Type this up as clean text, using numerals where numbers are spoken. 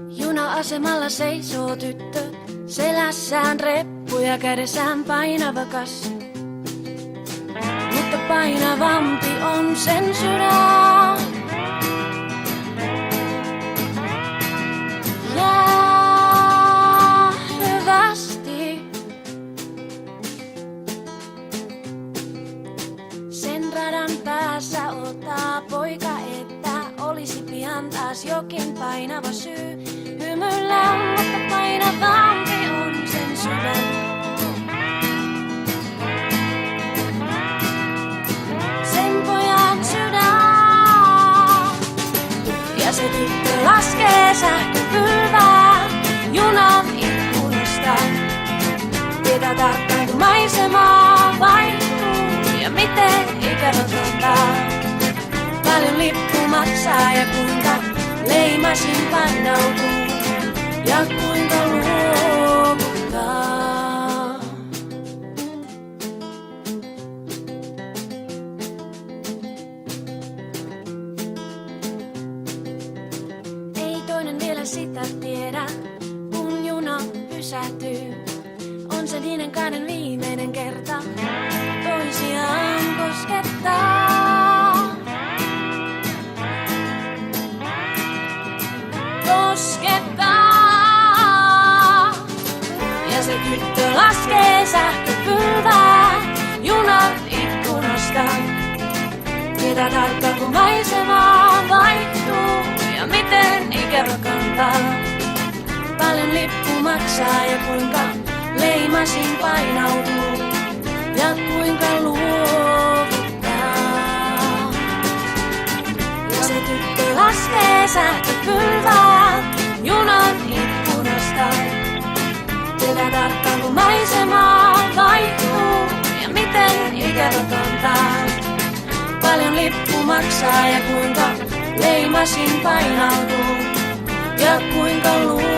Juna-asemalla seisoo tyttö, selässään reppu ja kädessään painava kassi. Mutta painavampi on sen sydän. Jäähyvästi. Sen radan päässä ottaa poika, että olisi pian taas jokin painava syy. Hymyillä, mutta painavampi on sen sydän. Sen pojan sydän. Ja se tyttö laskee sähköpylvää junan ikkunasta. Tietää tarkkaan kun maisemaa vaihtuu ja miten ikävä. Paljon lippu maksaa ja kuinka leimasin painautuu. Ja kuinka luovuttaa. Ei toinen vielä sitä tiedä, kun juna pysähtyy. On se niiden kahden viimeinen kerta toisiaan koskettaa. Ja se tyttö laskee sähköpylvää junan ikkunasta. Tietää tarkkaan kun maisemaa vaihtuu ja miten ikävä kantaa. Paljon lippu maksaa ja kuinka leimasin painautuu ja kuinka luovuttaa. Ja se tyttö laskee sähköpylvää junan ikkunasta. Tietää tarkkaan kun maisemaa vaihtuu ja miten ikävä kantaa. Paljon lippu maksaa ja kuinka leimasin painautuu ja kuinka luovuttaa.